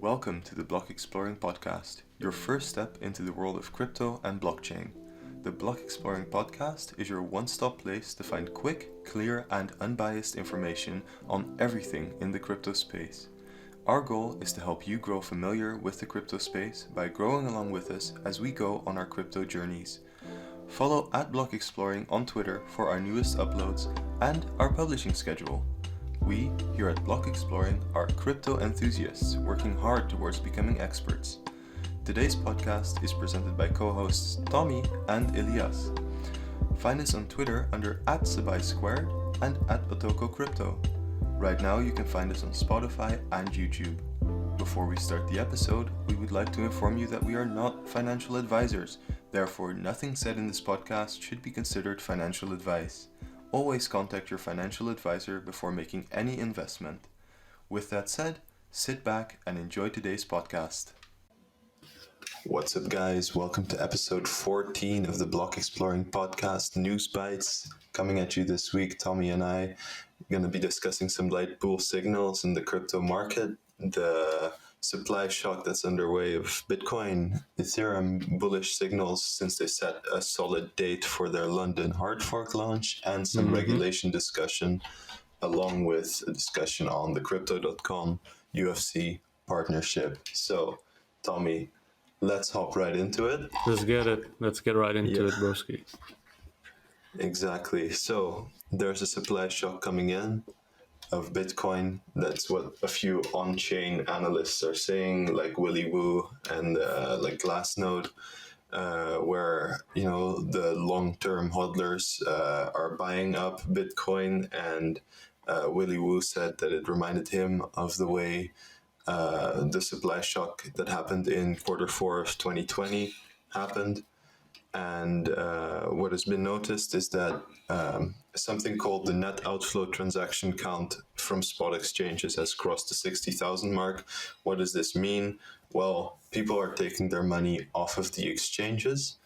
Welcome to the Block Exploring Podcast, your first step into the world of crypto and blockchain. The Block Exploring Podcast is your one-stop place to find quick, clear, and unbiased information on everything in the crypto space. Our goal is to help you grow familiar with the crypto space by growing along with us as we go on our crypto journeys. Follow @Block Exploring on Twitter for our newest uploads and our publishing schedule. We, here at Block Exploring, are crypto enthusiasts working hard towards becoming experts. Today's podcast is presented by co-hosts Tommy and Elias. Find us on Twitter under @SabaiSquared and @OtokoCrypto. Right now you can find us on Spotify and YouTube. Before we start the episode, we would like to inform you that we are not financial advisors. Therefore, nothing said in this podcast should be considered financial advice. Always contact your financial advisor before making any investment. With that said, sit back and enjoy today's podcast. What's up, guys? Welcome to episode 14 of the Block Exploring Podcast News Bytes. Coming at you this week, Tommy and I are going to be discussing some light bull signals in the crypto market, the supply shock that's underway of Bitcoin, Ethereum bullish signals since they set a solid date for their London hard fork launch, and some regulation discussion, along with a discussion on the Crypto.com UFC partnership. So, Tommy, let's hop right into it. Let's get it. Let's get right into it, broski. Exactly. So, there's a supply shock coming in of Bitcoin. That's what a few on-chain analysts are saying, like Willy Woo and like Glassnode, where the long-term hodlers are buying up Bitcoin, and Willy Woo said that it reminded him of the way the supply shock that happened in Q4 of 2020 happened. And what has been noticed is that something called the net outflow transaction count from spot exchanges has crossed the 60,000 mark. What does this mean? Well, people are taking their money off of the exchanges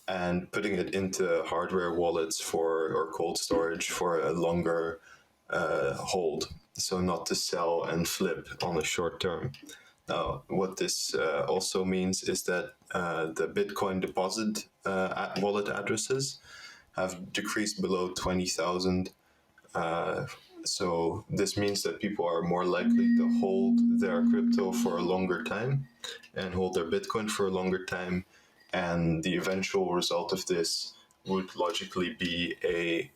and putting it into hardware wallets or cold storage for a longer hold. So not to sell and flip on the short term. Now, what this also means is that the Bitcoin deposit wallet addresses have decreased below 20,000. So this means that people are more likely to hold their crypto for a longer time and hold their Bitcoin for a longer time. And the eventual result of this would logically be a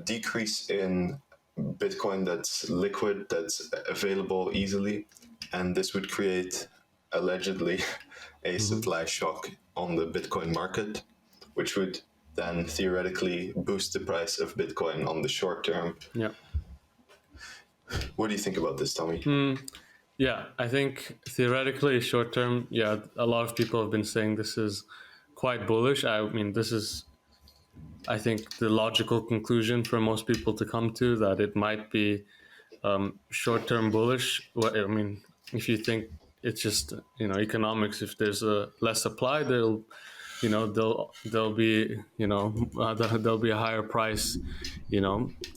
decrease in Bitcoin that's liquid, that's available easily. And this would create, allegedly, a supply shock on the Bitcoin market, which would then theoretically boost the price of Bitcoin on the short term. Yeah. What do you think about this, Tommy? Yeah, I think theoretically, short term, a lot of people have been saying this is quite bullish. I mean, this is, I think, the logical conclusion for most people to come to, that it might be short-term bullish. I mean, if you think it's just economics, if there's a less supply, there'll be there'll be a higher price,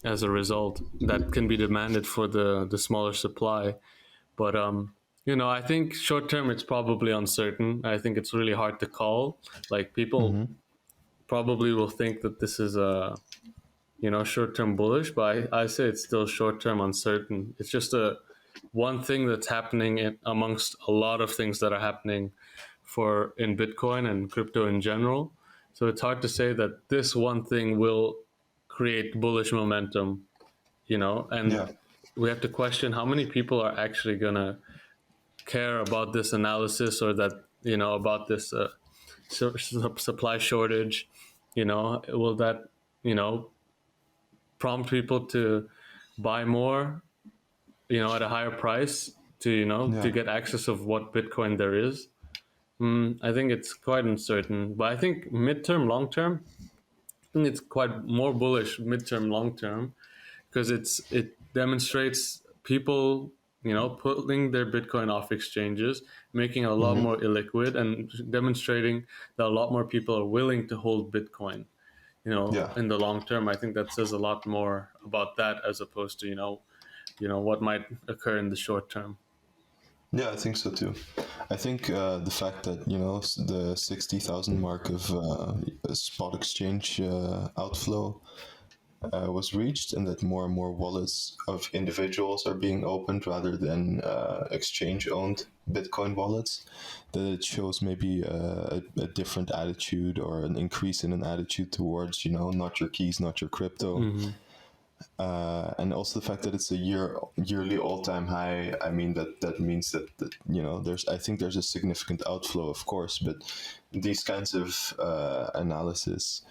as a result that can be demanded for the smaller supply. But I think short-term it's probably uncertain. I think it's really hard to call. Like, people probably will think that this is a short-term bullish, but I say it's still short-term uncertain. It's just one thing that's happening amongst a lot of things that are happening in Bitcoin and crypto in general. So it's hard to say that this one thing will create bullish momentum, and we have to question how many people are actually gonna care about this analysis, or that, about this supply shortage. Will that, prompt people to buy more, at a higher price to, to get access of what Bitcoin there is. I think it's quite uncertain, but I think midterm, long term, I think it's quite more bullish midterm, long term, because it demonstrates people, pulling their Bitcoin off exchanges, making it a lot more illiquid, and demonstrating that a lot more people are willing to hold Bitcoin. In the long term. I think that says a lot more about that as opposed to, what might occur in the short term. Yeah, I think so too. I think the fact that the 60,000 mark of spot exchange outflow was reached, and that more and more wallets of individuals are being opened rather than exchange-owned Bitcoin wallets, that it shows maybe a different attitude or an increase in an attitude towards not your keys, not your crypto. And also the fact that it's a yearly all-time high. I mean, that means that I think there's a significant outflow, of course, but these kinds of analysis,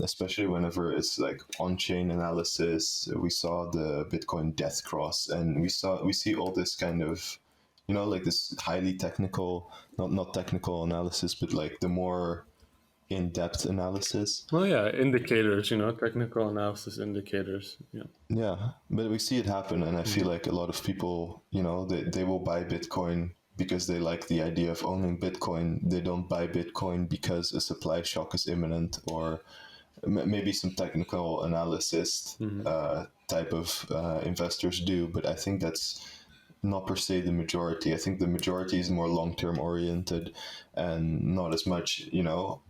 especially whenever it's like on-chain analysis, we saw the Bitcoin death cross, and we see all this kind of like this highly technical, not technical analysis, but like the more in-depth analysis. Well, yeah, indicators, technical analysis indicators. Yeah. Yeah, but we see it happen, and I feel like a lot of people, they will buy Bitcoin because they like the idea of owning Bitcoin. They don't buy Bitcoin because a supply shock is imminent, or maybe some technical analysis type of investors do. But I think that's not per se the majority. I think the majority is more long-term oriented and not as much,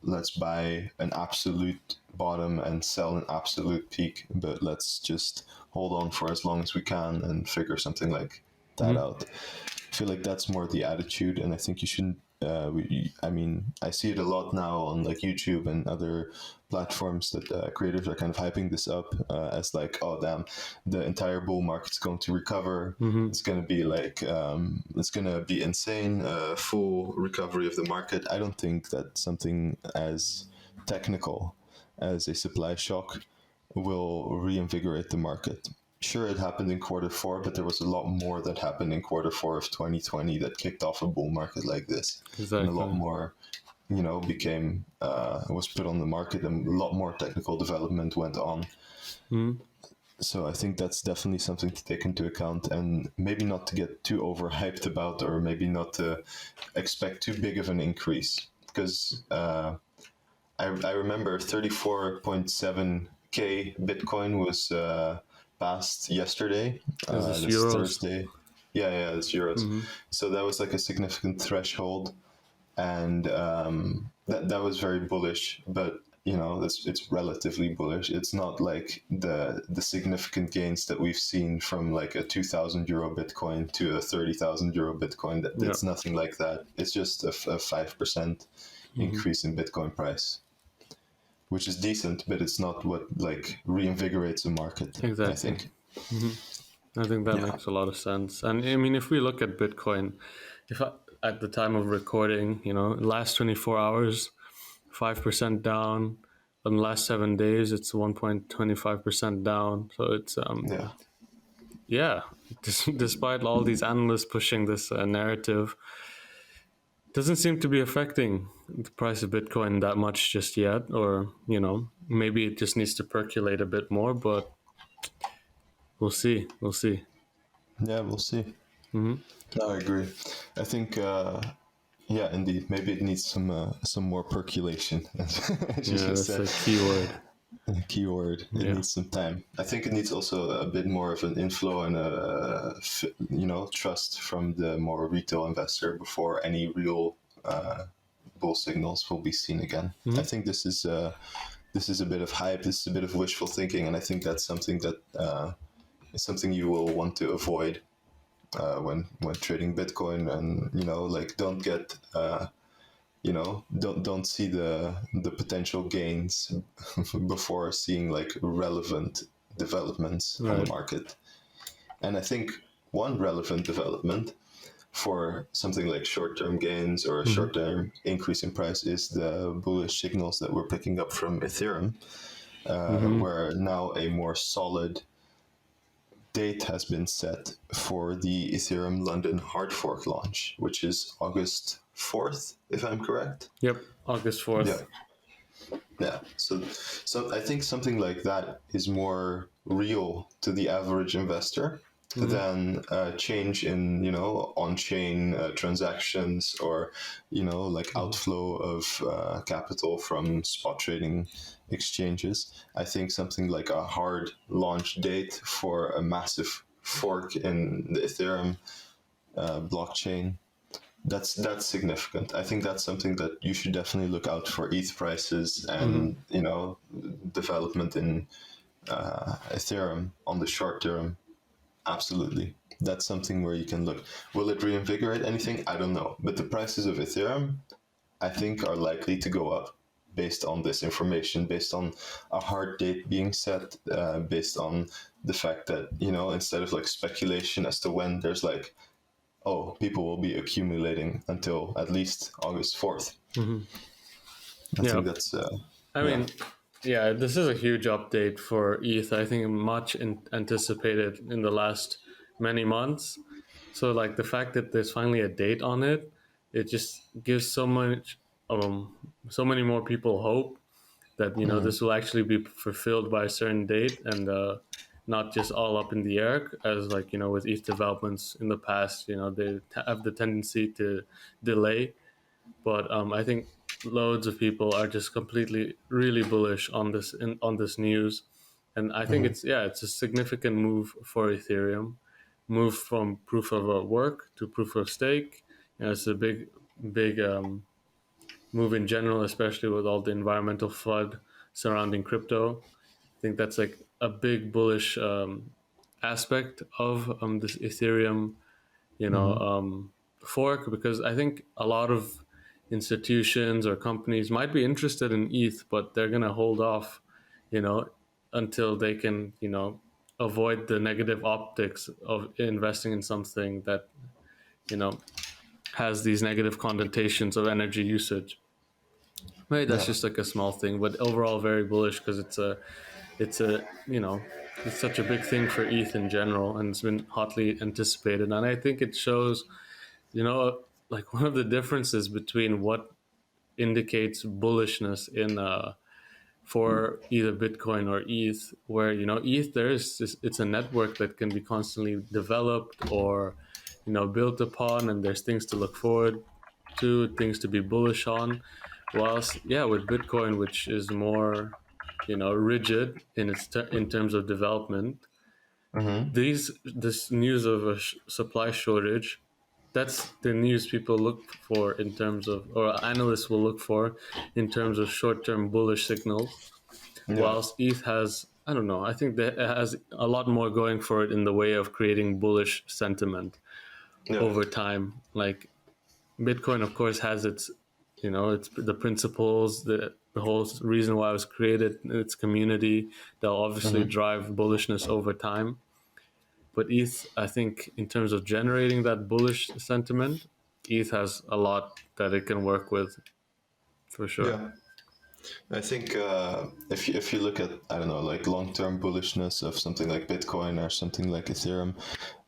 let's buy an absolute bottom and sell an absolute peak, but let's just hold on for as long as we can and figure something like that out. I feel like that's more the attitude, and I think you shouldn't. I mean, I see it a lot now on like YouTube and other platforms that creators are kind of hyping this up as like, oh damn, the entire bull market's going to recover. It's going to be like, it's going to be insane, full recovery of the market. I don't think that something as technical as a supply shock will reinvigorate the market. Sure, it happened in Q4, but there was a lot more that happened in Q4 of 2020 that kicked off a bull market like this. Exactly. And a lot more, became, was put on the market, and a lot more technical development went on. So I think that's definitely something to take into account, and maybe not to get too overhyped about, or maybe not to expect too big of an increase. Because I remember 34.7K Bitcoin was passed yesterday. This This euros? Thursday. Yeah, it's euros. So that was like a significant threshold, and that was very bullish. But it's relatively bullish. It's not like the significant gains that we've seen from like a 2,000 euro Bitcoin to a 30,000 euro Bitcoin. It's nothing like that. It's just a 5% increase in Bitcoin price, which is decent, but it's not what like reinvigorates the market. Exactly. I think. I think that makes a lot of sense. And I mean, if we look at Bitcoin, at the time of recording, last 24 hours, 5% down. In the last 7 days, it's 1.25% down. So it's despite all these analysts pushing this narrative, doesn't seem to be affecting the price of Bitcoin that much just yet. Or maybe it just needs to percolate a bit more. But we'll see. Yeah, we'll see. No, I agree. I think, yeah, indeed. Maybe it needs some more percolation. As you just That's said. a key word. Keyword. It needs some time. I think it needs also a bit more of an inflow and trust from the more retail investor before any real bull signals will be seen again. I think this is a bit of hype. This is a bit of wishful thinking, and I think that's something that is something you will want to avoid when trading Bitcoin. And don't get don't see the potential gains before seeing like relevant developments on the market. And I think one relevant development for something like short-term gains or a short-term increase in price is the bullish signals that we're picking up from Ethereum, where now a more solid date has been set for the Ethereum London hard fork launch, which is August 4th, if I'm correct. Yep, August 4th. Yeah. So I think something like that is more real to the average investor than change in on-chain transactions, or like outflow of capital from spot trading exchanges. I think something like a hard launch date for a massive fork in the Ethereum blockchain, that's significant. I think that's something that you should definitely look out for: ETH prices and development in Ethereum on the short term. Absolutely, that's something where you can look. Will it reinvigorate anything? I don't know, but the prices of Ethereum, I think, are likely to go up based on this information, based on a hard date being set, based on the fact that, instead of like speculation as to when, there's like, oh, people will be accumulating until at least August 4th. I Yeah. think that's, I mean, yeah, this is a huge update for ETH. I think much anticipated in the last many months. So, like the fact that there's finally a date on it, it just gives so many more people hope that this will actually be fulfilled by a certain date and not just all up in the air as like with ETH developments in the past. They have the tendency to delay, but I think loads of people are just completely really bullish on this news, and I think it's a significant move for Ethereum, move from proof of work to proof of stake. It's a big move in general, especially with all the environmental FUD surrounding crypto. I think that's like a big bullish aspect of this Ethereum, fork, because I think a lot of institutions or companies might be interested in ETH, but they're gonna hold off, you know, until they can, avoid the negative optics of investing in something that, has these negative connotations of energy usage. Right, that's just like a small thing, but overall very bullish because it's a, it's such a big thing for ETH in general, and it's been hotly anticipated. And I think it shows, like one of the differences between what indicates bullishness in for either Bitcoin or ETH, where ETH it's a network that can be constantly developed or built upon, and there's things to look forward to, things to be bullish on. Whilst with Bitcoin, which is more rigid in in terms of development, this news of a supply shortage, that's the news people look for in terms of, or analysts will look for in terms of short-term bullish signals. yeah, Whilst ETH has, I don't know, I think that it has a lot more going for it in the way of creating bullish sentiment yeah, over time. Like Bitcoin, of course, has its, it's the principles, the whole reason why it was created, its community, they'll obviously drive bullishness over time. But ETH, I think, in terms of generating that bullish sentiment, ETH has a lot that it can work with, for sure. yeah. I think if you look at, I don't know, like long-term bullishness of something like Bitcoin or something like Ethereum,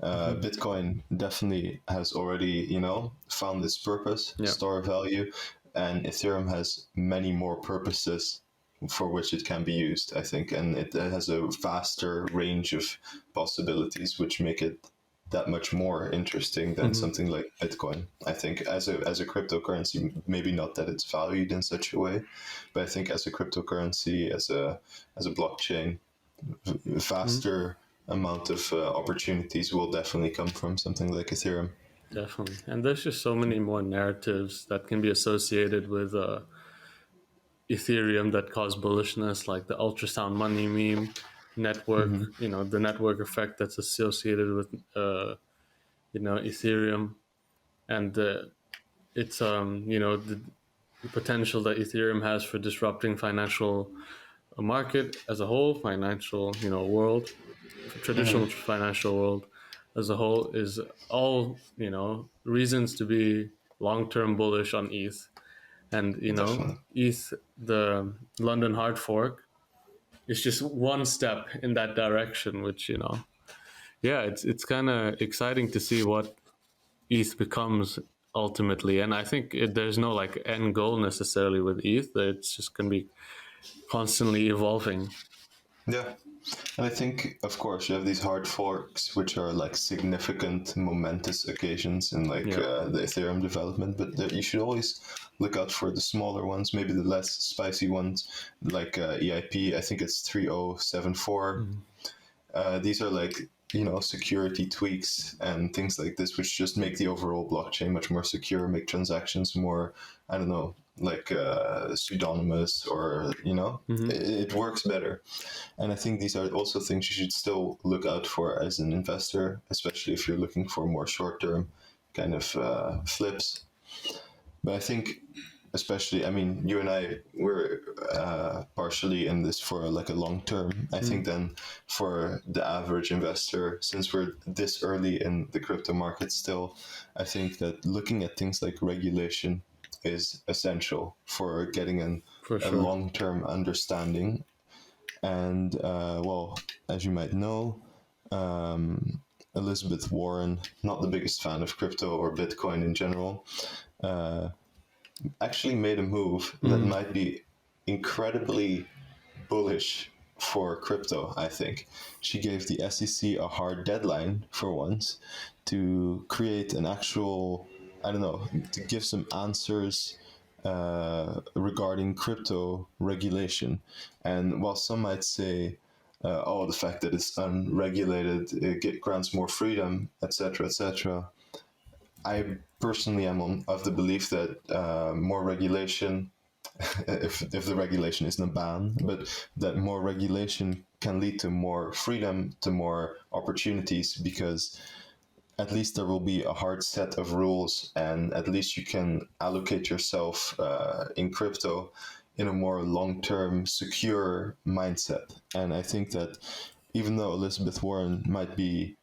Bitcoin definitely has already found its purpose, Yeah. store value, and Ethereum has many more purposes for which it can be used, I think, and it has a vaster range of possibilities which make it that much more interesting than something like Bitcoin. I think as a cryptocurrency, maybe not that it's valued in such a way, but I think as a cryptocurrency, as a blockchain, faster amount of opportunities will definitely come from something like Ethereum. Definitely. And there's just so many more narratives that can be associated with Ethereum that cause bullishness, like the ultrasound money meme network, the network effect that's associated with, Ethereum, and it's, the potential that Ethereum has for disrupting financial market as a whole, financial, world, traditional financial world as a whole, is all, reasons to be long-term bullish on ETH. And Definitely. ETH, the London hard fork, is just one step in that direction, which it's kind of exciting to see what ETH becomes ultimately. And I think there's no like end goal necessarily with ETH. It's just going to be constantly evolving. Yeah. And I think, of course, you have these hard forks, which are like significant, momentous occasions in like the Ethereum development. But you should always look out for the smaller ones, maybe the less spicy ones, like EIP. I think it's 3074. These are like security tweaks and things like this, which just make the overall blockchain much more secure, make transactions more, I don't know, like pseudonymous, or it works better. And I think these are also things you should still look out for as an investor, especially if you're looking for more short-term kind of flips. But I think, especially, I mean, you and I were partially in this for like a long term. I think then for the average investor, since we're this early in the crypto market still, I think that looking at things like regulation is essential for getting a long-term understanding. And well, as you might know, Elizabeth Warren, not the biggest fan of crypto or Bitcoin in general, actually made a move that might be incredibly bullish for crypto, I think. She gave the SEC a hard deadline for once to create an actual, I don't know, to give some answers regarding crypto regulation. And while some might say, the fact that it's unregulated, it grants more freedom, etc., etc., I personally am of the belief that more regulation, if the regulation isn't a ban, but that more regulation can lead to more freedom, to more opportunities, because at least there will be a hard set of rules, and at least you can allocate yourself in crypto in a more long-term, secure mindset. And I think that even though Elizabeth Warren might be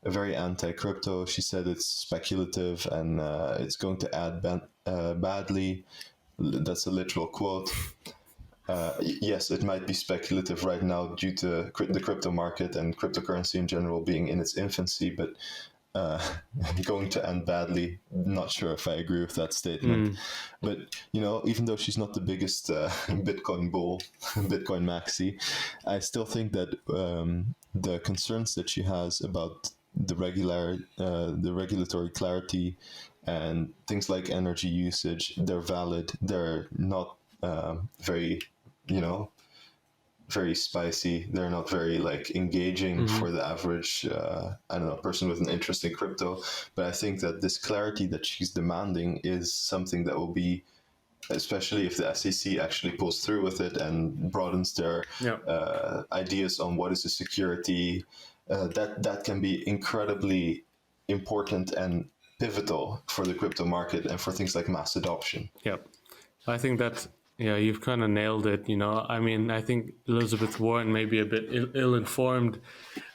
very anti-crypto, she said it's speculative and it's going to add badly. That's a literal quote. Yes, it might be speculative right now due to the crypto market and cryptocurrency in general being in its infancy, but going to end badly, not sure if I agree with that statement. But even though she's not the biggest Bitcoin bull, Bitcoin maxi, I still think that the concerns that she has about the regulatory clarity and things like energy usage, they're valid. They're not very very spicy. They're not very engaging for the average person with an interest in crypto. But I think that this clarity that she's demanding is something that will be, especially if the SEC actually pulls through with it and broadens their ideas on what is a security, that can be incredibly important and pivotal for the crypto market and for things like mass adoption. Yep. I think that, you've kind of nailed it. I mean, I think Elizabeth Warren may be a bit ill-informed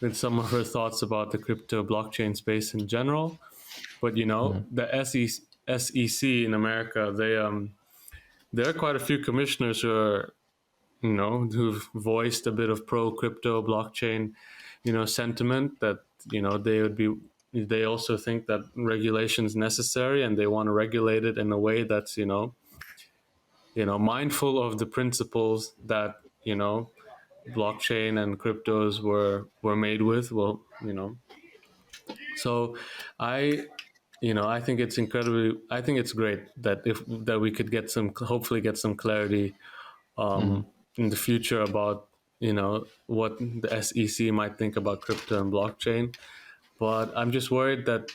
with some of her thoughts about the crypto blockchain space in general. But, the SEC in America, there are quite a few commissioners who are, who've voiced a bit of pro-crypto blockchain, sentiment that, they also think that regulation is necessary, and they want to regulate it in a way that's, mindful of the principles that, blockchain and cryptos were made with. Well, so I think it's great that we could hopefully get some clarity in the future about, what the SEC might think about crypto and blockchain. But I'm just worried that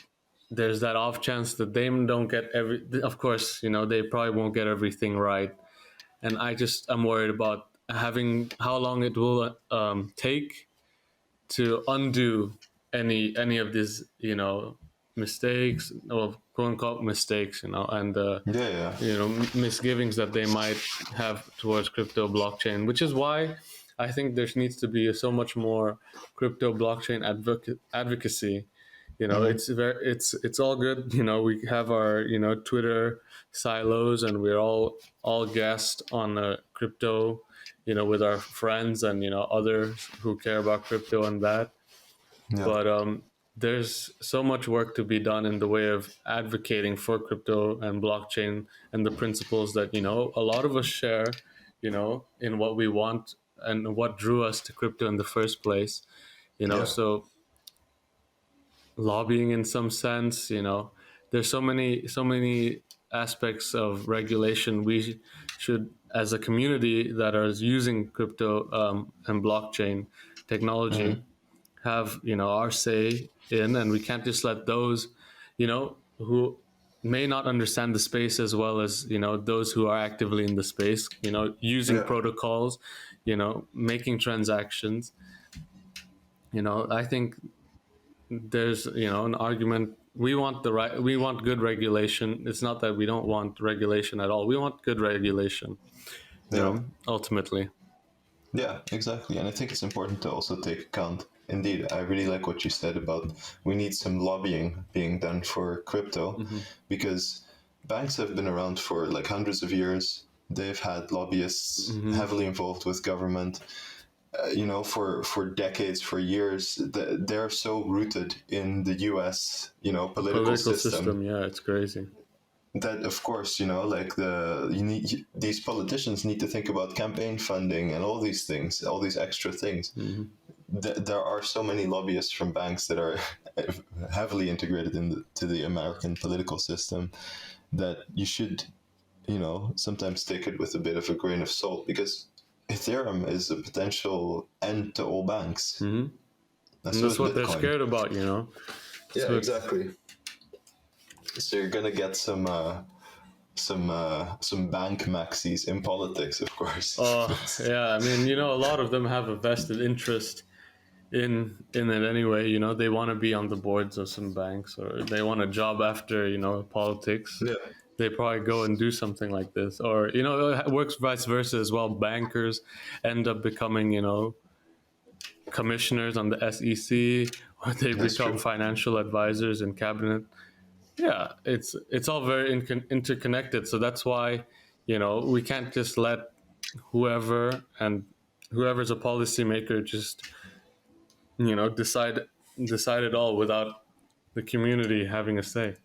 there's that off chance that they don't get of course, they probably won't get everything right. And I'm worried about how long it will take to undo any of these, mistakes, or quote unquote mistakes, and misgivings that they might have towards crypto blockchain, which is why I think there needs to be so much more crypto blockchain advocacy. It's all good. We have our Twitter silos, and we're all guests on crypto, with our friends and others who care about crypto and that. Yeah. But there's so much work to be done in the way of advocating for crypto and blockchain and the principles that a lot of us share, in what we want and what drew us to crypto in the first place. So lobbying in some sense, there's so many aspects of regulation we should, as a community that are using crypto and blockchain technology, have, our say in, and we can't just let those, who may not understand the space as well as, those who are actively in the space, using protocols, making transactions. I think there's, an argument. We want good regulation. It's not that we don't want regulation at all. We want good regulation, ultimately. Yeah, exactly. And I think it's important to also take account. Indeed, I really like what you said about we need some lobbying being done for crypto, because banks have been around for like hundreds of years. They've had lobbyists heavily involved with government, for decades, for years. They're so rooted in the US, political system. Yeah, it's crazy. That, of course, these politicians need to think about campaign funding and all these things, all these extra things. There are so many lobbyists from banks that are heavily integrated into the American political system that you should, sometimes take it with a bit of a grain of salt, because Ethereum is a potential end to all banks. That's what they're scared about, Yeah, exactly. So you're gonna get some bank maxis in politics, of course. Yeah, I mean, a lot of them have a vested interest in it anyway. They want to be on the boards of some banks, or they want a job after, politics. Yeah. They probably go and do something like this, or it works vice versa as well. Bankers end up becoming, commissioners on the SEC, or they become financial advisors in cabinet. Yeah, it's all very interconnected. So that's why, we can't just let whoever's a policymaker just, decide it all without the community having a say.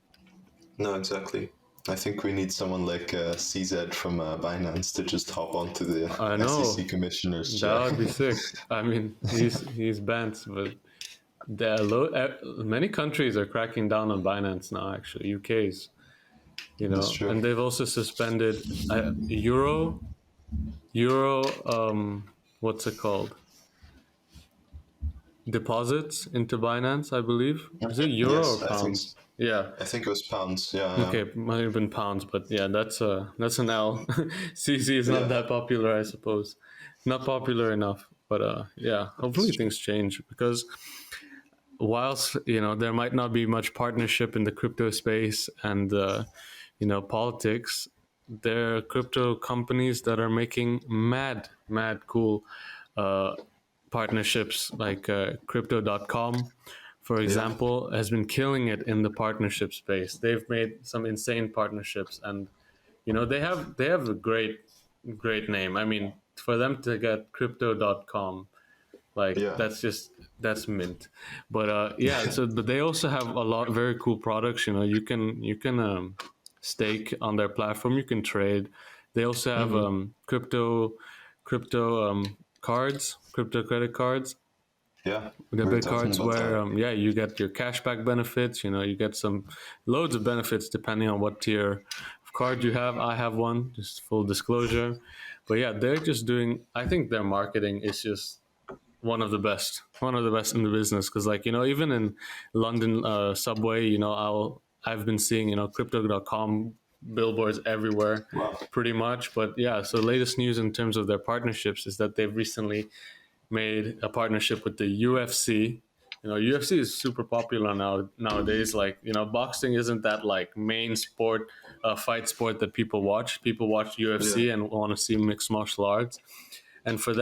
No, exactly. I think we need someone like CZ from Binance to just hop onto the SEC commissioner's chair. That would be sick. I mean, he's banned, but many countries are cracking down on Binance now. Actually, UK's, That's true. And they've also suspended Euro. What's it called? Deposits into Binance, I believe. Is it Euro or pounds? I think it was pounds. Yeah. Okay, might have been pounds, but yeah, that's an L. CZ is not that popular, I suppose. Not popular enough, but hopefully things change, because whilst there might not be much partnership in the crypto space and politics, there are crypto companies that are making mad cool partnerships, like crypto.com, for example, has been killing it in the partnership space. They've made some insane partnerships, and they have a great name. I mean, for them to get crypto.com, that's mint. But but they also have a lot of very cool products. You can stake on their platform, you can trade. They also have crypto cards, crypto credit cards. Yeah, debit cards where you get your cashback benefits. You get some loads of benefits depending on what tier of card you have. I have one, just full disclosure. But yeah, they're just doing, I think their marketing is just one of the best in the business, because even in London subway, I've been seeing crypto.com billboards everywhere. Wow. Pretty much. But yeah, so latest news in terms of their partnerships is that they've recently made a partnership with the UFC. UFC is super popular nowadays. Boxing isn't that main sport, fight sport that people watch. People watch UFC and want to see mixed martial arts. And for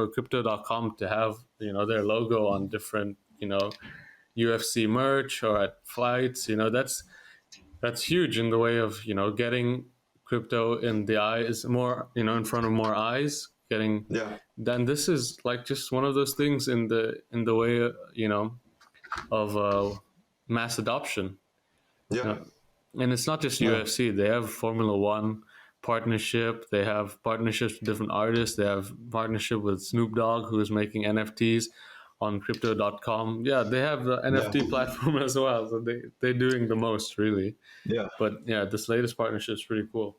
crypto.com to have, their logo on different, UFC merch or at fights, that's huge in the way of, getting crypto in the eyes more, in front of more eyes. Then this is just one of those things in the way of mass adoption. And it's not just UFC. They have Formula One partnership. They have partnerships with different artists. They have partnership with Snoop Dogg, who is making NFTs on crypto.com. Yeah, they have the NFT platform as well. So they're doing the most, really. Yeah. But yeah, this latest partnership is pretty cool.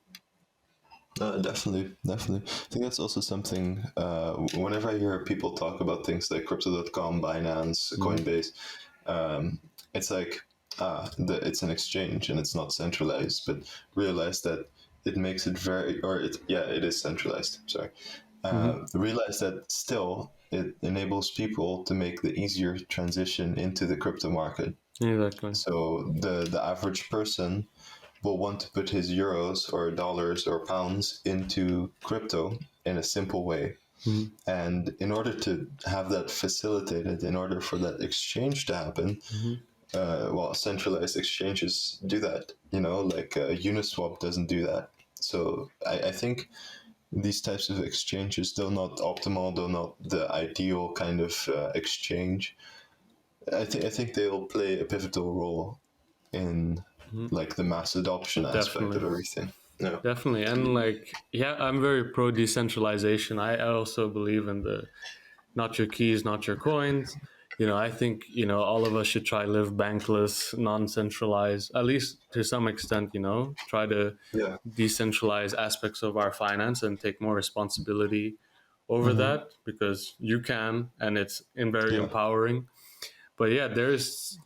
Definitely. I think that's also something. Whenever I hear people talk about things like Crypto.com, Binance, Coinbase, it's like it's an exchange and it's not centralized. But realize that it makes it it is centralized. Sorry. Realize that still it enables people to make the easier transition into the crypto market. Exactly. So the average person will want to put his euros or dollars or pounds into crypto in a simple way. And in order to have that facilitated, in order for that exchange to happen, centralized exchanges do that. Like Uniswap doesn't do that. So I think these types of exchanges, though not optimal, though not the ideal kind of exchange, I think they'll play a pivotal role in like the mass adoption aspect of everything. Yeah. Definitely. And I'm very pro decentralization. I also believe in the not your keys, not your coins. I think, all of us should try live bankless, non-centralized, at least to some extent, try to decentralize aspects of our finance and take more responsibility over that, because you can, and it's very empowering. But yeah, there's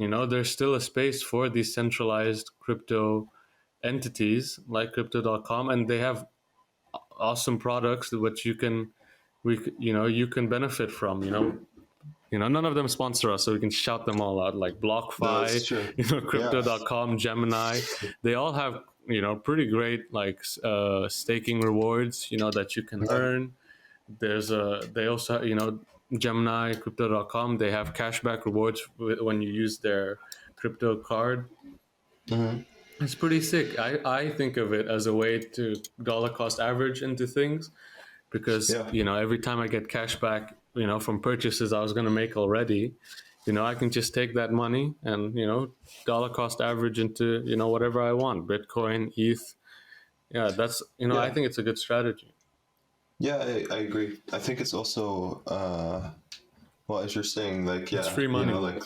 still a space for decentralized crypto entities like crypto.com, and they have awesome products which you can benefit from. None of them sponsor us, so we can shout them all out, like BlockFi, crypto.com, Gemini. They all have pretty great staking rewards that you can earn. They also Gemini, crypto.com, they have cashback rewards when you use their crypto card. It's pretty sick. I think of it as a way to dollar cost average into things, because every time I get cash back from purchases I was going to make already, I can just take that money and dollar cost average into whatever I want, Bitcoin, ETH. That's I think it's a good strategy. Yeah, I agree. I think it's also as you're saying, it's free money.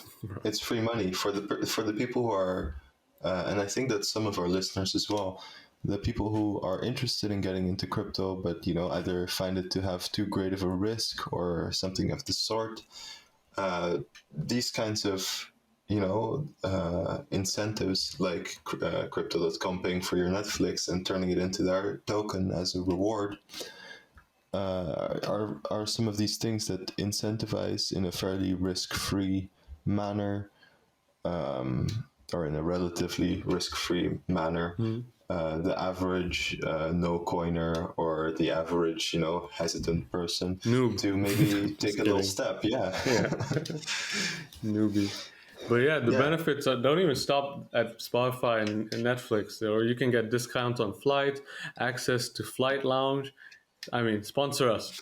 It's free money for the people who are and I think that some of our listeners as well, the people who are interested in getting into crypto, but either find it to have too great of a risk or something of the sort. These kinds of incentives, like crypto.com paying for your Netflix and turning it into their token as a reward, are some of these things that incentivize in a fairly risk-free manner, or in a relatively risk-free manner, the average no coiner or the average hesitant person to maybe take a little step. Newbie. But the benefits don't even stop at Spotify and Netflix. Or you can get discounts on flight, access to flight lounge. I mean, sponsor us.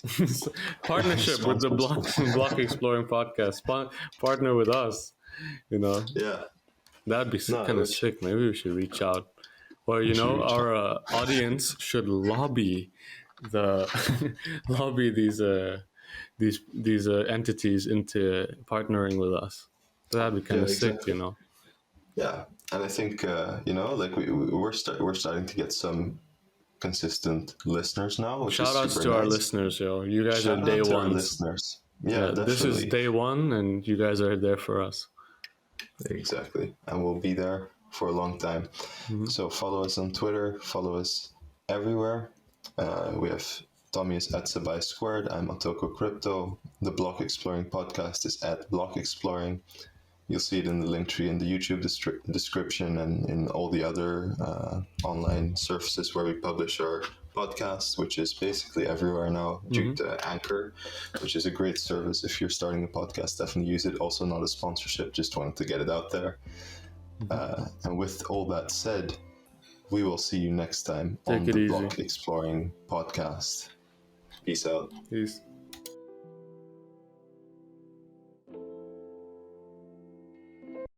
Partnership with the Block Exploring podcast. Partner with us. That'd be kind of sick. Maybe we should reach out. Or our audience should lobby these entities into partnering with us. That'd be kind of sick, Yeah, and I think we're starting to get some consistent listeners now. Shout outs to our listeners, yo! You guys are day ones. Listeners. Yeah, this is day one, and you guys are there for us. Exactly, and we'll be there for a long time. So follow us on Twitter, follow us everywhere. We have Tommy is at Sabai Squared. I'm Otoko Crypto. The Block Exploring podcast is at Block Exploring. You'll see it in the link tree in the YouTube description and in all the other online surfaces where we publish our podcast, which is basically everywhere now due to Anchor, which is a great service. If you're starting a podcast, definitely use it. Also not a sponsorship, just wanted to get it out there. And with all that said, we will see you next time on the Block Exploring podcast. Peace out. Peace.